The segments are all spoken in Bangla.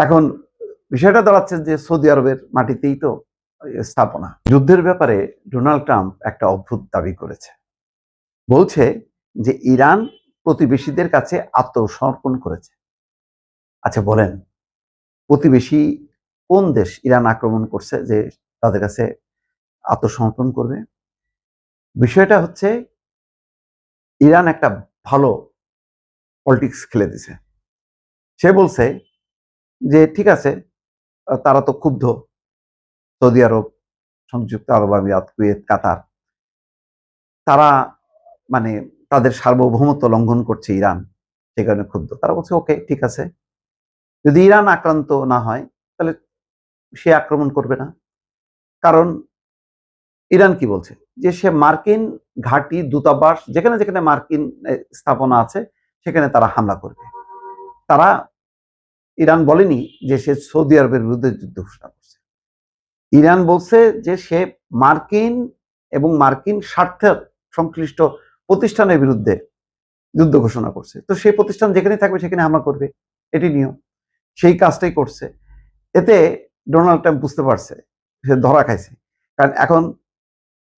এখন বিষয়টা দাঁড়াচ্ছে যে সৌদি আরবের মাটিতেই তো স্থাপনা। যুদ্ধের ব্যাপারে ডোনাল্ড ট্রাম্প একটা অদ্ভুত দাবি করেছে। বলছে যে ইরান প্রতিবেশীদের কাছে আত্মসমর্পণ করেছে। আচ্ছা বলেন, প্রতিবেশী কোন দেশ ইরান আক্রমণ করছে যে তাদের কাছে আত্মসমর্পণ করবে? বিষয়টা হচ্ছে ইরান একটা ভালো পলিটিক্স খেলে দিছে। সে বলছে যে ঠিক আছে, তারা তো ক্ষুব্ধ, সৌদি আরব, সংযুক্ত আরব আমিরাত, কুয়েত, কাতার, তারা মানে তাদের সার্বভৌমত্ব লঙ্ঘন করছে ইরান, সে কারণে ক্ষুব্ধ। তারা বলছে ওকে ঠিক আছে, যদি ইরান আক্রান্ত না হয় তাহলে সে আক্রমণ করবে না। কারণ ইরান কি বলছে যে সে মার্কিন ঘাঁটি, দূতাবাস, যেখানে যেখানে মার্কিন স্থাপনা আছে সেখানে তারা হামলা করবে। তারা ইরান বলেনি যে সে সৌদি আরবের বিরুদ্ধে যুদ্ধ ঘোষণা করছে। ইরান বলছে যে সে মার্কিন এবং মার্কিন স্বার্থের সংশ্লিষ্ট প্রতিষ্ঠানের বিরুদ্ধে যুদ্ধ ঘোষণা করছে। তো সেই প্রতিষ্ঠান যেখানে থাকবে সেখানে হামলা করবে, এটি নিয়ম। সেই কাজটাই করছে। এতে ডোনাল্ড ট্রাম্প বুঝতে পারছে সে ধরা খাইছে। কারণ এখন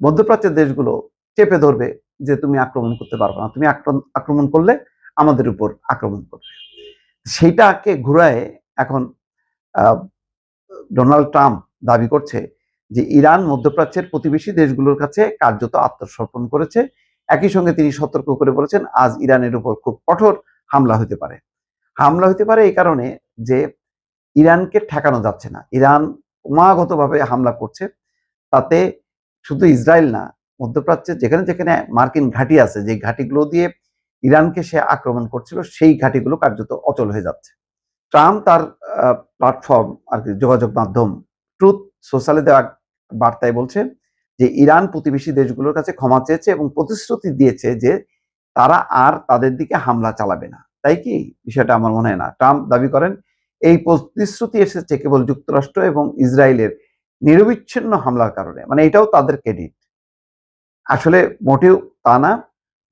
মধ্যপ্রাচ্যের দেশগুলো চেপে ধরবে যে তুমি আক্রমণ করতে পারবে না, তুমি আক্রমণ করলে আমাদের উপর আক্রমণ করবে। সেইটাকে ঘুরায় এখন ডোনাল্ড ট্রাম্প দাবি করছে যে ইরান মধ্যপ্রাচ্যের প্রতিবেশী দেশগুলোর কাছে কার্যত আত্মসমর্পণ করেছে। একই সঙ্গে তিনি সতর্ক করে বলেছেন আজ ইরানের উপর খুব কঠোর হামলা হতে পারে। হামলা হতে পারে এই কারণে যে ইরানকে ঠেকানো যাচ্ছে না। ইরান ক্রমাগতভাবে হামলা করছে। তাতে শুধু ইসরায়েল না, মধ্যপ্রাচ্যে যেখানে যেখানে মার্কিন ঘাঁটি আছে, যে ঘাঁটিগুলো দিয়ে ইরানকে সে আক্রমণ করছিল, সেই ঘাঁটিগুলো কার্যত অচল হয়ে যাচ্ছে। ট্রাম্প তার প্ল্যাটফর্ম আর কি, যোগাযোগ মাধ্যম ট্রুথ সোশ্যালে দেওয়া বার্তায় বলছে যে ইরান প্রতিবেশী দেশগুলোর কাছে ক্ষমা চেয়েছে এবং প্রতিশ্রুতি দিয়েছে যে তারা আর তাদের দিকে হামলা চালাবে না। তাই কি? বিষয়টা আমার মনে হয় না। ট্রাম্প দাবি করেন এই প্রতিশ্রুতি এসেছে কেবল যুক্তরাষ্ট্র এবং ইসরায়েলের নিরবিচ্ছিন্ন হামলার কারণে। মানে এটাও তাদের ক্রেডিট। আসলে মোটেও তা না,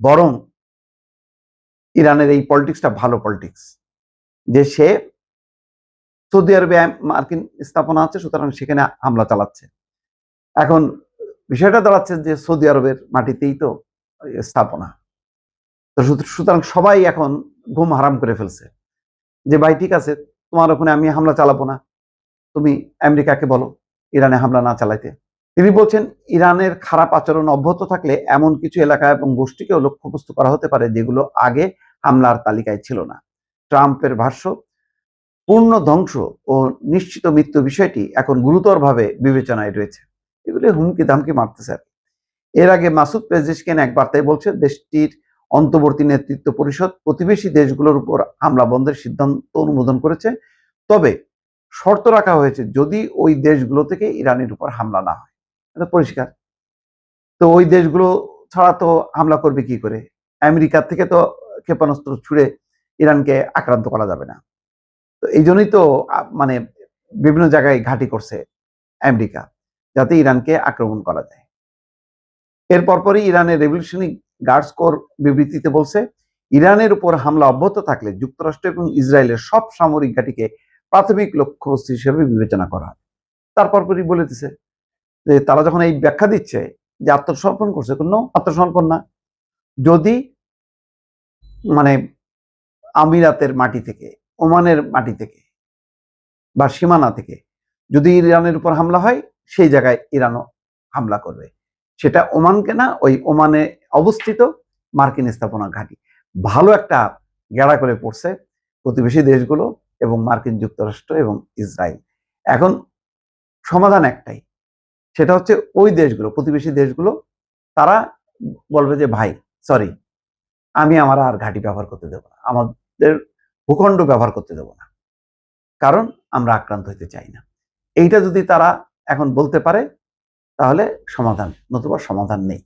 বরং ইরানের এই পলিটিক্সটা ভালো পলিটিক্স, যে সে সৌদি আরবে মার্কিন স্থাপনা আছে, সুতরাং সেখানে হামলা চালাচ্ছে। এখন বিষয়টা দাঁড়াচ্ছে যে সৌদি আরবের মাটিতেই তো স্থাপনা। তো সুতরাং সবাই এখন ঘুম হারাম করে ফেলছে যে ভাই ঠিক আছে, তোমার ওখানে আমি হামলা চালাবো না, তুমি আমেরিকাকে বলো ইরানে হামলা না চালাইতে। তিনি বলছেন ইরানের খারাপ আচরণ অব্যাহত থাকলে এমন কিছু এলাকা এবং গোষ্ঠীকেও লক্ষ্যবস্তু করা হতে পারে যেগুলো আগে হামলার তালিকায় ছিল না। ট্রাম্পের ভাষ্য, পূর্ণ ধ্বংস ও নিশ্চিত মৃত্যু বিষয়টি এখন গুরুতরভাবে বিবেচনায় রয়েছে। এগুলি হুমকি ধামকি মারতেছে। এর আগে মাসুদ পেজিশকিয়ান এক বার্তায় বলছে দেশটির অন্তর্বর্তী নেতৃত্ব পরিষদ প্রতিবেশী দেশগুলোর উপর হামলা বন্ধের সিদ্ধান্ত অনুমোদন করেছে, তবে শর্ত রাখা হয়েছে যদি ওই দেশগুলো থেকে ইরানের উপর হামলা না হয়। এটা পরিষ্কার। তো ওই দেশগুলো ছাড়া তো হামলা করবে কি করে? আমেরিকার থেকে তো ক্ষেপণাস্ত্র ছুড়ে ইরানকে আক্রান্ত করা যাবে না। তো এই জন্যই তো মানে বিভিন্ন জায়গায় ঘাঁটি করছে আমেরিকা, যাতে ইরানকে আক্রমণ করা যায়। এর পরপরই ইরানের রেভলিউশনারি গার্ডস কোর বিবৃতিতে বলছে ইরানের উপর হামলা অব্যাহত থাকলে যুক্তরাষ্ট্র এবং ইসরায়েলের সব সামরিক ঘাঁটিকে প্রাথমিক লক্ষ্যবস্তু হিসেবে বিবেচনা করা হয়। তার পরপরই বলে দিছে যে তারা যখন এই ব্যাখ্যা দিচ্ছে যে আত্মসমর্পণ করছে, কোনো আত্মসমর্পণ না। যদি মানে আমিরাতের মাটি থেকে, ওমানের মাটি থেকে বা সীমানা থেকে যদি ইরানের উপর হামলা হয়, সেই জায়গায় ইরানও হামলা করবে। সেটা ওমানকে না, ওই ওমানে অবস্থিত মার্কিন স্থাপনা ঘাঁটি। ভালো একটা গেড়া করে পড়ছে প্রতিবেশী দেশগুলো এবং মার্কিন যুক্তরাষ্ট্র এবং ইসরায়েল। এখন সমাধান একটাই, সেটা হচ্ছে ওই দেশগুলো, প্রতিবেশী দেশগুলো, তারা বলবে যে ভাই সরি, আমি আমার আর ঘাঁটি ব্যবহার করতে দেবো না, আমাদের ভূখণ্ড ব্যবহার করতে দেবো না, কারণ আমরা আক্রান্ত হইতে চাই না। এইটা যদি তারা এখন বলতে পারে তাহলে সমাধান, নতুবা সমাধান নেই।